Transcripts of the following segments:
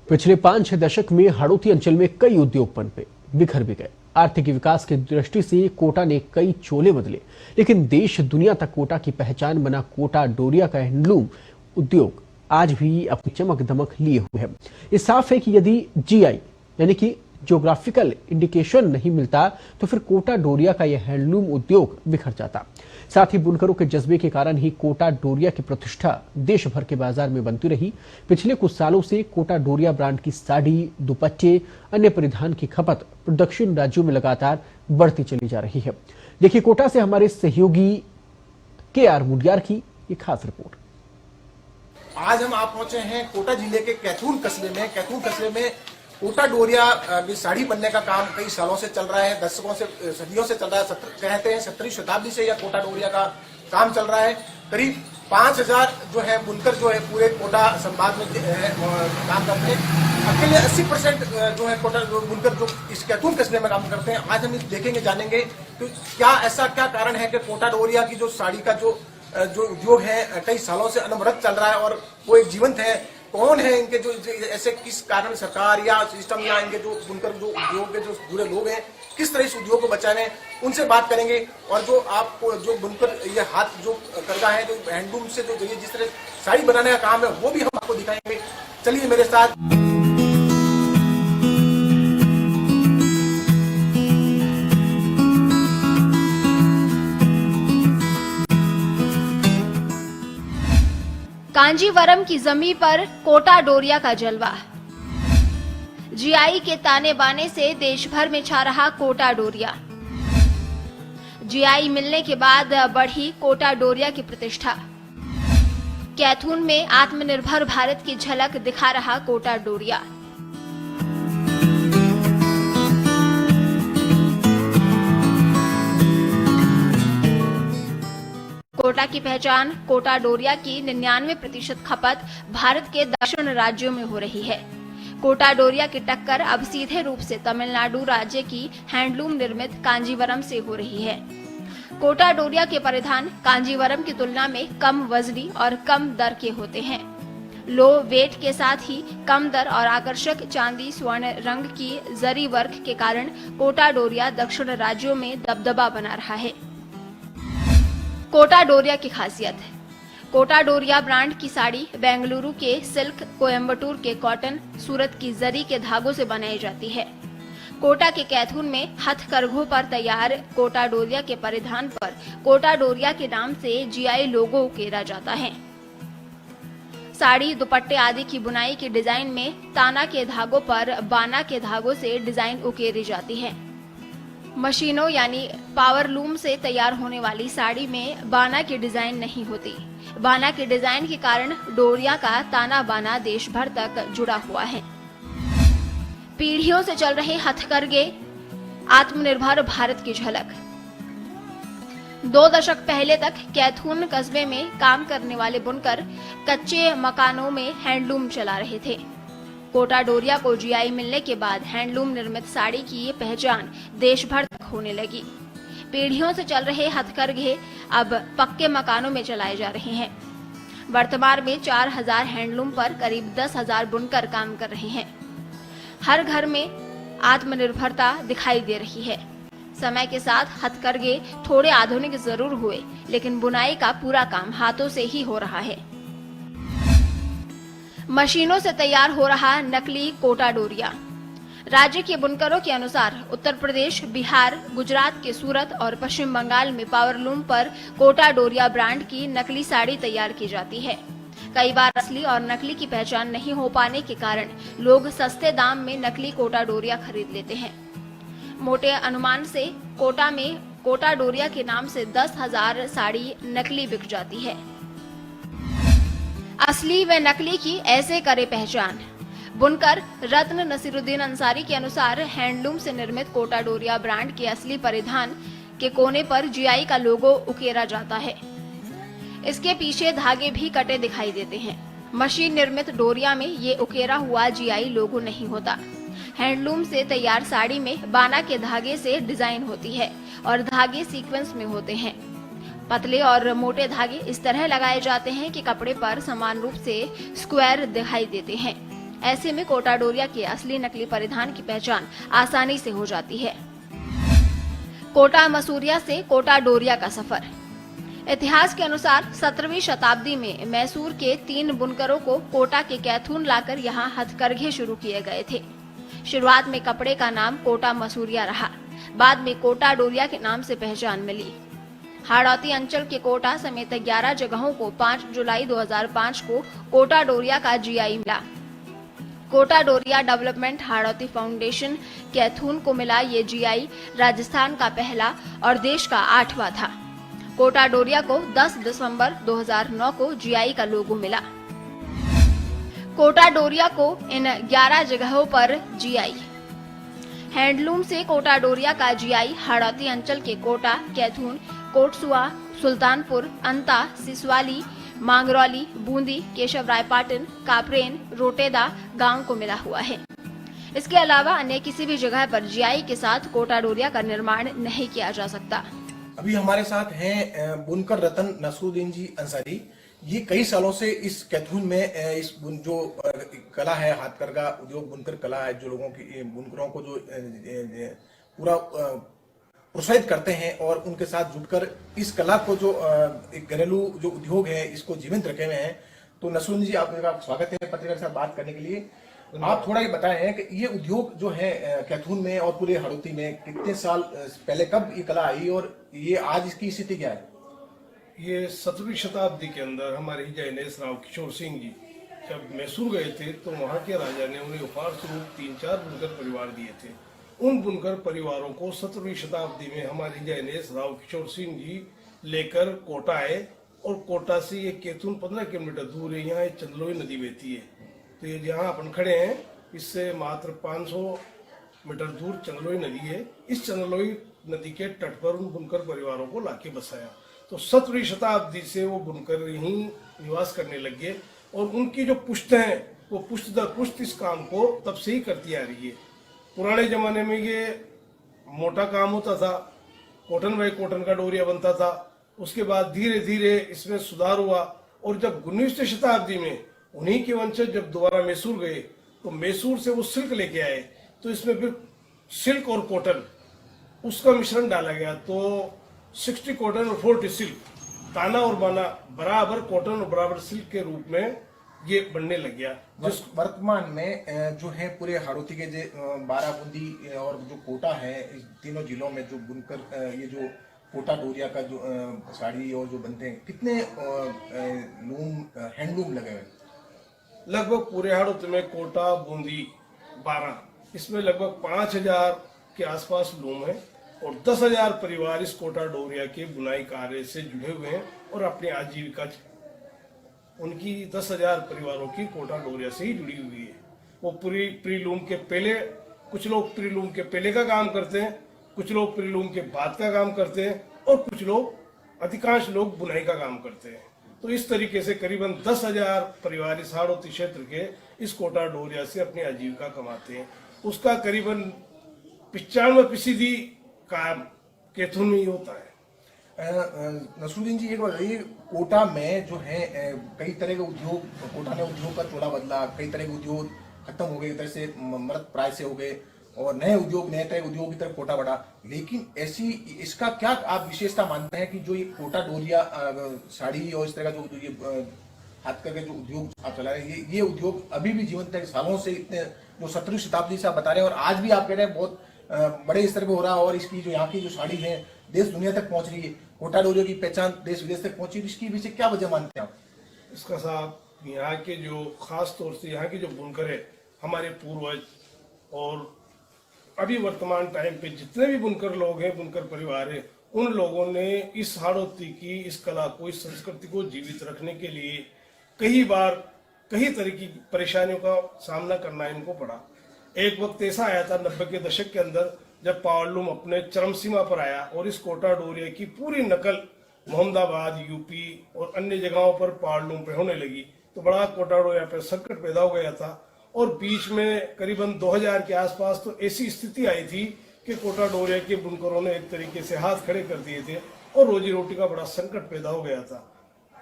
पिछले 5-6 दशक में हाड़ौती अंचल में कई उद्योग पनपे, बिखर भी गए। आर्थिक विकास की दृष्टि से कोटा ने कई चोले बदले, लेकिन देश दुनिया तक कोटा की पहचान बना कोटा डोरिया का हैंडलूम उद्योग आज भी अपनी चमक दमक लिए हुए है। ये साफ है कि यदि जीआई यानी कि ज्योग्राफिकल इंडिकेशन नहीं मिलता तो फिर कोटा डोरिया का यह हैंडलूम उद्योग बिखर जाता। साथ ही बुनकरों के जज्बे के कारण ही कोटा डोरिया की प्रतिष्ठा देश भर के बाजार में बनती रही। पिछले कुछ सालों से कोटा डोरिया ब्रांड की साड़ी, दुपट्टे, अन्य परिधान की खपत दक्षिण राज्यों में लगातार बढ़ती चली जा रही है। देखिए कोटा से हमारे सहयोगी KR मुडियार की ये खास रिपोर्ट। आज हम आप पहुंचे हैं कोटा जिले के कैथून कस्बे में। कैथून कस्बे में कोटा डोरिया साड़ी बनने का काम कई सालों से चल रहा है, दशकों से, सदियों से चल रहा है। कहते हैं 17वीं शताब्दी से यह कोटा डोरिया का काम चल रहा है। करीब 5000 जो है बुनकर जो है पूरे कोटा संभाग में काम करते हैं। अकेले 80% जो है कोटा बुनकर जो इस कैथून कस्बे में काम करते हैं। आज हम देखेंगे, जानेंगे कि क्या ऐसा क्या कारण है कि कोटा डोरिया की जो साड़ी का जो उद्योग है कई सालों से अनवरत चल रहा है और वो एक जीवंत है। कौन है इनके जो ऐसे, किस कारण सरकार या सिस्टम या इनके जो बुनकर जो उद्योग के जो जुड़े लोग हैं किस तरह इस उद्योग को बचाने, उनसे बात करेंगे। और जो आपको जो बुनकर ये हाथ जो करता है, जो हैंडलूम से जो जिस तरह साड़ी बनाने का काम है वो भी हम आपको दिखाएंगे। चलिए मेरे साथ। कांजीवरम की जमीन पर कोटा डोरिया का जलवा। जीआई के ताने बाने से देश भर में छा रहा कोटा डोरिया। जीआई मिलने के बाद बढ़ी कोटा डोरिया की प्रतिष्ठा। कैथून में आत्मनिर्भर भारत की झलक दिखा रहा कोटा डोरिया। कोटा की पहचान। कोटा डोरिया की 99% खपत भारत के दक्षिण राज्यों में हो रही है। कोटा डोरिया की टक्कर अब सीधे रूप से तमिलनाडु राज्य की हैंडलूम निर्मित कांजीवरम से हो रही है। कोटा डोरिया के परिधान कांजीवरम की तुलना में कम वजनी और कम दर के होते हैं। लो वेट के साथ ही कम दर और आकर्षक चांदी स्वर्ण रंग की जरी वर्क के कारण कोटा डोरिया दक्षिण राज्यों में दबदबा बना रहा है। कोटा डोरिया की खासियत। कोटा डोरिया ब्रांड की साड़ी बेंगलुरु के सिल्क, कोयम्बटूर के कॉटन, सूरत की जरी के धागों से बनाई जाती है। कोटा के कैथून में हथकरघों पर तैयार कोटा डोरिया के परिधान पर कोटा डोरिया के नाम से जीआई लोगो उकेरा जाता है। साड़ी, दुपट्टे आदि की बुनाई की डिजाइन में ताना के धागों पर बाना के धागों से डिजाइन उकेरी जाती है। मशीनों यानी पावर लूम से तैयार होने वाली साड़ी में बाना की डिजाइन नहीं होती। बाना के डिजाइन के कारण डोरिया का ताना बाना देश भर तक जुड़ा हुआ है। पीढ़ियों से चल रहे हथकरघे, आत्मनिर्भर भारत की झलक। 2 दशक पहले तक कैथून कस्बे में काम करने वाले बुनकर कच्चे मकानों में हैंडलूम चला रहे थे। कोटा डोरिया को जीआई मिलने के बाद हैंडलूम निर्मित साड़ी की ये पहचान देश भर तक होने लगी। पीढ़ियों से चल रहे हथकरघे अब पक्के मकानों में चलाए जा रहे हैं। वर्तमान में 4000 हैंडलूम पर करीब 10,000 बुनकर काम कर रहे हैं। हर घर में आत्मनिर्भरता दिखाई दे रही है। समय के साथ हथकरघे थोड़े आधुनिक जरूर हुए, लेकिन बुनाई का पूरा काम हाथों से ही हो रहा है। मशीनों से तैयार हो रहा नकली कोटा डोरिया। राज्य के बुनकरों के अनुसार उत्तर प्रदेश, बिहार, गुजरात के सूरत और पश्चिम बंगाल में पावरलूम पर कोटा डोरिया ब्रांड की नकली साड़ी तैयार की जाती है। कई बार असली और नकली की पहचान नहीं हो पाने के कारण लोग सस्ते दाम में नकली कोटा डोरिया खरीद लेते हैं। मोटे अनुमान से कोटा में कोटा डोरिया के नाम से 10,000 साड़ी नकली बिक जाती है। असली व नकली की ऐसे करे पहचान। बुनकर रत्न नसीरुद्दीन अंसारी के अनुसार हैंडलूम से निर्मित कोटा डोरिया ब्रांड के असली परिधान के कोने पर जीआई का लोगो उकेरा जाता है। इसके पीछे धागे भी कटे दिखाई देते हैं। मशीन निर्मित डोरिया में ये उकेरा हुआ जीआई लोगो नहीं होता। हैंडलूम से तैयार साड़ी में बाना के धागे से डिजाइन होती है और धागे सीक्वेंस में होते हैं। पतले और मोटे धागे इस तरह लगाए जाते हैं कि कपड़े पर समान रूप से स्क्वायर दिखाई देते हैं। ऐसे में कोटा डोरिया के असली नकली परिधान की पहचान आसानी से हो जाती है। कोटा मसूरिया से कोटा डोरिया का सफर। इतिहास के अनुसार 17वीं शताब्दी में मैसूर के 3 बुनकरों को कोटा के कैथून लाकर यहाँ हथकरघे शुरू किए गए थे। शुरुआत में कपड़े का नाम कोटा मसूरिया रहा, बाद में कोटा डोरिया के नाम से पहचान मिली। हाड़ौती अंचल के कोटा समेत 11 जगहों को 5 जुलाई 2005 को कोटा डोरिया का जीआई मिला। कोटा डोरिया डेवलपमेंट हाड़ौती फाउंडेशन कैथून को मिला ये जीआई राजस्थान का पहला और देश का 8वां था। कोटा डोरिया को 10 दिसंबर 2009 को जीआई का लोगो मिला। कोटा डोरिया को इन 11 जगहों पर जीआई। हैंडलूम से कोटा डोरिया का जीआई हाड़ौती अंचल के कोटा, कैथून, कोटसुआ, सुल्तानपुर, अंता, सिसवाली, मांगरौली, बूंदी, केशवरायपाटन, कापरेन, रोटेदा गांव को मिला हुआ है। इसके अलावा अन्य किसी भी जगह पर जीआई के साथ कोटा डोरिया का निर्माण नहीं किया जा सकता। अभी हमारे साथ हैं बुनकर रतन नसरुद्दीन जी अंसारी। ये कई सालों से इस कैथून में इस जो कला है, हाथकरघा उद्योग, बुनकर कला है, जो लोगों की बुनकरों को जो पूरा प्रोत्साहित करते हैं और उनके साथ जुटकर इस कला को जो एक घरेलू जो उद्योग है इसको जीवंत रखे हुए हैं। तो नसरुद्दीन जी, आपका स्वागत है पत्रकार के साथ बात करने के लिए। आप थोड़ा ये बताएं कि ये उद्योग जो है कैथून में और पूरे हाड़ौती में कितने साल पहले कब ये कला आई और ये आज इसकी स्थिति क्या है? ये 17वीं शताब्दी के अंदर हमारे जयनेश राव किशोर सिंह जी जब मैसूर गए थे तो वहाँ के राजा ने उन्हें उपहार स्वरूप 3-4 बुनकर परिवार दिए थे। उन बुनकर परिवारों को 17वीं शताब्दी में हमारे जयनेश राव किशोर सिंह जी लेकर कोटा आए और कोटा से ये कैथून 15 किलोमीटर दूर है। यहाँ एक चंदलोई नदी बहती है, तो ये जहाँ अपन खड़े हैं इससे मात्र 500 मीटर दूर चंदलोई नदी है। इस चंदलोई नदी के तट पर उन बुनकर परिवारों को लाके बसाया। तो 17वीं शताब्दी से वो बुनकर यहीं निवास करने लग गए और उनकी जो पुश्त है वो पुश्त दर पुश्त इस काम को तब से ही करती आ रही है। पुराने जमाने में ये मोटा काम होता था, कॉटन बाई कॉटन का डोरिया बनता था। उसके बाद धीरे धीरे इसमें सुधार हुआ और जब 19वीं शताब्दी में उन्हीं के वंशज जब दोबारा मैसूर गए तो मैसूर से वो सिल्क लेके आए, तो इसमें फिर सिल्क और कॉटन उसका मिश्रण डाला गया। तो 60 कॉटन और 40 सिल्क, ताना और बाना बराबर कॉटन और बराबर सिल्क के रूप में ये बनने लग गया। जिस वर्तमान में जो है पूरे हाड़ौती के जो बाराबूंदी और जो कोटा है, इस तीनों जिलों में जो बुनकर ये जो कोटा डोरिया का जो साड़ी और जो बनते हैं, कितने हैंडलूम लगे हुए? लगभग पूरे हाड़ौती में कोटा, बूंदी, 12, इसमें लगभग 5000 के आसपास लूम है और 10,000 परिवार इस कोटा डोरिया के बुनाई कार्य से जुड़े हुए हैं और अपनी आजीविका उनकी 10,000 परिवारों की कोटा डोरिया से ही जुड़ी हुई है। वो पूरी प्रीलूम के पहले, कुछ लोग प्रीलूम के पहले का काम करते हैं, कुछ लोग प्रीलूम के बाद का काम करते हैं और कुछ लोग, अधिकांश लोग बुनाई का काम करते हैं। तो इस तरीके से करीबन 10,000 परिवार इस हाड़ौती क्षेत्र के इस कोटा डोरिया से अपनी आजीविका कमाते हैं। उसका करीबन 95% काम कैथून में ही होता है। नसरुद्दीन जी, एक बात बताइए, कोटा में जो है कई तरह के उद्योग, कोटा ने उद्योग का चोला बदला, कई तरह के उद्योग खत्म हो गए, एक तरह से मृत प्राय से हो गए और नए तरह उद्योग की तरफ कोटा बढ़ा। लेकिन ऐसी इसका क्या आप विशेषता मानते हैं कि जो ये कोटा डोरिया साड़ी और इस तरह का जो ये हाथ करके जो उद्योग आप चला रहे हैं, ये उद्योग अभी भी जीवंत है? सालों से इतने जो 17वीं शताब्दी से आप बता रहे हैं और आज भी आप कह रहे हैं बहुत बड़े स्तर पे हो रहा है और इसकी जो यहाँ की जो साड़ी है देश दुनिया तक पहुंच रही है, कोटा डोरिया की पहचान देश विदेश तक पहुंची, इसकी पीछे क्या वजह मानते हैं आप? इसका साहब यहाँ के जो खास तौर से यहाँ के जो बुनकर है, हमारे पूर्वज और अभी वर्तमान टाइम पे जितने भी बुनकर लोग हैं, बुनकर परिवार है, उन लोगों ने इस हाड़ौती की इस कला को, इस संस्कृति को जीवित रखने के लिए कई बार कई तरह की परेशानियों का सामना करना इनको पड़ा। एक वक्त ऐसा आया था 90 के दशक के अंदर जब पावरलूम अपने चरम सीमा पर आया और इस कोटा डोरिया की पूरी नकल मोहम्मदाबाद, यूपी और अन्य जगहों पर पावरलूम पे होने लगी, तो बड़ा कोटा डोरिया पे संकट पैदा हो गया था। और बीच में करीबन 2000 के आसपास तो ऐसी स्थिति आई थी कि कोटा डोरिया के बुनकरों ने एक तरीके से हाथ खड़े कर दिए थे और रोजी रोटी का बड़ा संकट पैदा हो गया था।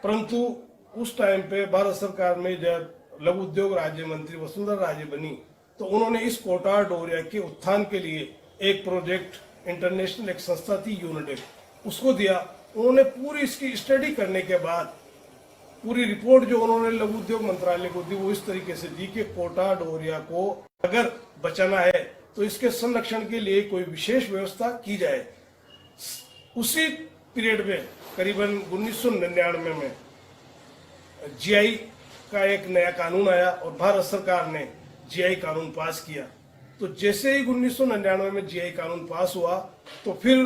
परंतु उस टाइम पे भारत सरकार में जब लघु उद्योग राज्य मंत्री वसुंधरा राजे बनी तो उन्होंने इस कोटा डोरिया के उत्थान के लिए एक प्रोजेक्ट इंटरनेशनल एक संस्था थी यूनिटेक, उसको दिया। उन्होंने पूरी इसकी स्टडी करने के बाद पूरी रिपोर्ट जो उन्होंने लघु उद्योग मंत्रालय को दी वो इस तरीके से दी कि कोटा डोरिया को अगर बचाना है तो इसके संरक्षण के लिए कोई विशेष व्यवस्था की जाए। उसी पीरियड में करीबन 1999 में जीआई का एक नया कानून आया और भारत सरकार ने जीआई कानून पास किया। तो जैसे ही 1999 में जीआई कानून पास हुआ तो फिर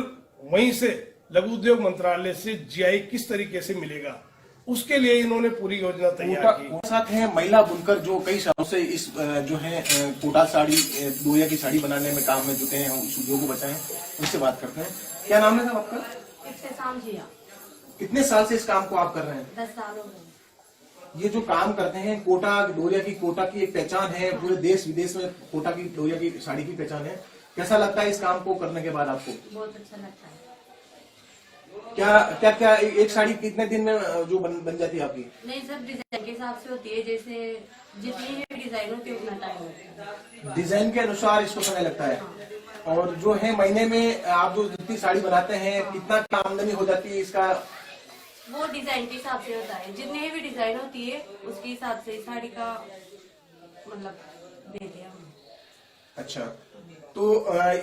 वहीं से लघु उद्योग मंत्रालय से जीआई किस तरीके से मिलेगा उसके लिए इन्होंने पूरी योजना तैयार की। साथ हैं महिला बुनकर जो कई सालों से इस जो है कोटा साड़ी डोरिया की साड़ी बनाने में काम में जुटे हैं, उस उद्योग को बचाएं, उनसे बात करते हैं। क्या नाम है साहब आपका? कितने साल से इस काम को आप कर रहे हैं? 10 साल हो गए। ये जो काम करते हैं कोटा डोरिया की, कोटा की एक पहचान है, पूरे देश विदेश में कोटा की डोरिया की साड़ी की पहचान है। कैसा लगता है इस काम को करने के बाद आपको? बहुत अच्छा लगता है। क्या एक साड़ी कितने दिन में जो बन जाती है आपकी? नहीं, सब डिजाइन के हिसाब से होती है, जैसे जितनी भी डिजाइन होती है उतना टाइम होता है। डिजाइन के अनुसार इसको समय लगता है। और जो है महीने में आप जो जितनी साड़ी बनाते हैं कितना आमदनी हो जाती है इसका? वो डिजाइन के हिसाब से होता है, जितनी भी डिजाइन होती है उसके हिसाब से साड़ी का मतलब देते हैं। अच्छा, तो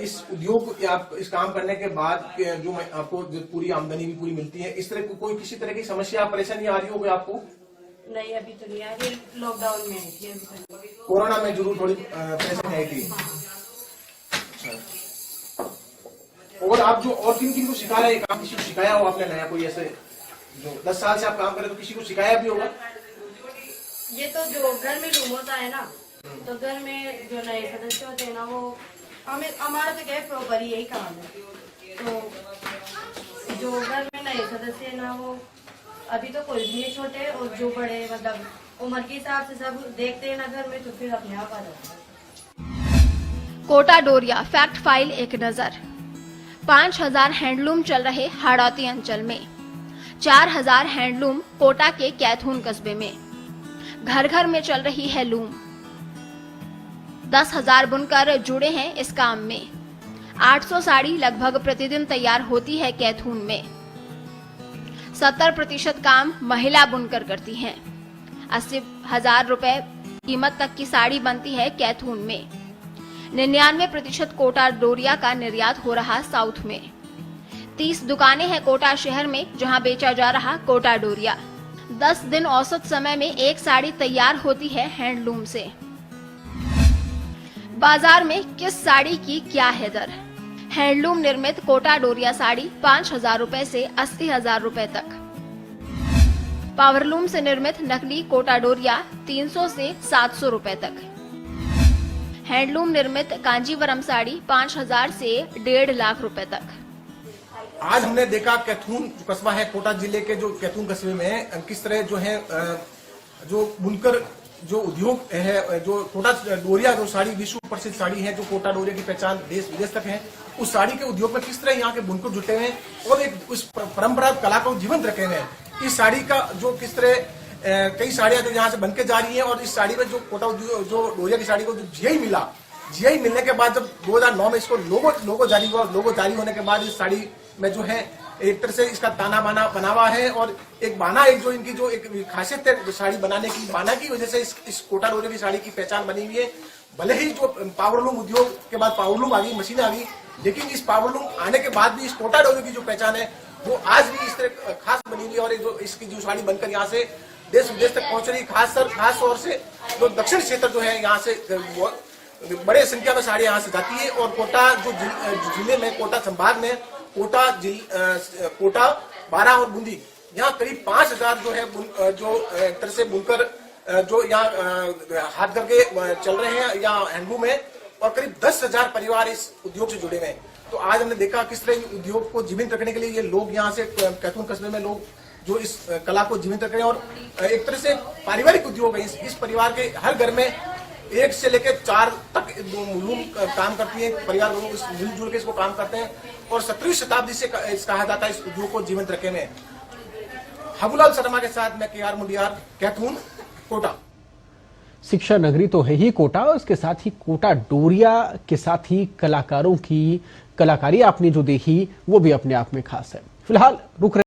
इस उद्योग आप इस काम करने के बाद जो आपको जो पूरी आमदनी भी पूरी मिलती है, इस तरह कोई किसी तरह की समस्या परेशानी आ रही होगी आपको? नहीं, अभी तो नहीं आ रही, लॉकडाउन में आई थी अभी। कोरोना में जरूर थोड़ी परेशानी आई थी। अच्छा, और आप जो और किन को सिखा रहे हैं काम? किसी को सिखाया हो आपने नया? कोई ऐसे जो 10 साल से आप काम कर रहे तो किसी को सिखाया भी होगा? ये तो जो घर में रूम होता है ना, तो घर में जो नए सदस्य होते हैं ना, वो हमारा तो क्या है प्रॉपर यही काम है। तो जो घर में नए सदस्य है ना, वो अभी तो कोई भी नहीं, छोटे और जो बड़े मतलब उम्र के हिसाब से सब देखते हैं ना घर में, तो फिर अपने आप आ जाते हैं। कोटा डोरिया फैक्ट फाइल एक नजर। 5000 हैंडलूम चल रहे हाड़ौती अंचल में, 4000 हैंडलूम कोटा के कैथून कस्बे में, घर घर में चल रही है लूम। 10,000 बुनकर जुड़े हैं इस काम में। 800 साड़ी लगभग प्रतिदिन तैयार होती है कैथून में। 70% काम महिला बुनकर करती हैं। 80,000 रुपए कीमत तक की साड़ी बनती है कैथून में। 99% कोटा डोरिया का निर्यात हो रहा साउथ में। 30 दुकानें हैं कोटा शहर में जहां बेचा जा रहा कोटा डोरिया। 10 दिन औसत समय में एक साड़ी तैयार होती है हैंडलूम से। बाजार में किस साड़ी की क्या है दर? हैंडलूम निर्मित कोटा डोरिया साड़ी 5,000 रुपए से 80,000 रुपए तक। पावरलूम से निर्मित नकली कोटा डोरिया 300 से 700 रुपए तक। हैंडलूम निर्मित कांजीवरम साड़ी 5,000 से 1.5 लाख रुपए तक। आज हमने देखा कैथून जो कस्बा है कोटा जिले के, जो कैथून कस्बे में किस तरह जो है जो बुनकर जो उद्योग है, जो कोटा डोरिया जो साड़ी विश्व प्रसिद्ध साड़ी है, जो कोटा डोरिया की पहचान देश विदेश तक है, उस साड़ी के उद्योग में किस तरह यहाँ के बुनकर जुटे हुए हैं और एक उस परंपरा कला को जीवंत रखे हुए हैं। इस साड़ी का जो किस तरह कई साड़ियां जो यहाँ से बनके जा रही हैं और इस साड़ी में जो कोटा जो डोरिया की साड़ी को जो जीआई मिला, जीआई मिलने के बाद जब 2009 में इसको लोगो जारी हुआ, लोगो जारी होने के बाद इस साड़ी में जो है एक तरह से इसका ताना बाना बनावा है और एक बाना, एक जो इनकी जो एक खासियत है साड़ी बनाने की, बाना की वजह से इस कोटा डोरिया की साड़ी की पहचान बनी हुई है। भले ही जो पावरलूम उद्योग के बाद पावरलूम आ गई, मशीनें आ गई, लेकिन इस पावरलूम आने के बाद भी इस कोटा डोरिया की जो पहचान है वो आज भी इस तरह खास बनी हुई है। और जो इसकी जो साड़ी बनकर यहाँ से देश विदेश तक पहुंच रही, खास तौर से जो दक्षिण क्षेत्र जो है यहाँ से बड़े संख्या में साड़ी यहाँ से जाती है। और कोटा जो जिले में, कोटा संभाग में कोटा 12 और बूंदी, यहाँ करीब 5,000 जो है जो एक तरह से बुनकर जो यहाँ हाथ करके चल रहे हैं यहाँ हैंडलूम में, और करीब 10,000 परिवार इस उद्योग से जुड़े हुए हैं। तो आज हमने देखा किस तरह उद्योग को जीवित रखने के लिए ये लोग यहाँ से कैथून कस्बे में लोग जो इस कला को जीवित रख रहे हैं। और एक तरह से पारिवारिक उद्योग है, इस परिवार के हर घर में 1 से लेकर 4 तक लूम काम करती है, परिवार लोग मिलजुल के इसको काम करते हैं और 17वीं शताब्दी से कहा जाता है इस उद्योग को जीवंत रखे में। हबुलाल शर्मा के साथ मैं KR मुंडियार, कैथून, कोटा। शिक्षा नगरी तो है ही कोटा, और इसके साथ ही कोटा डोरिया के साथ ही कलाकारों की कलाकारी आपने जो देखी वो भी अपने आप में खास है। फिलहाल रुक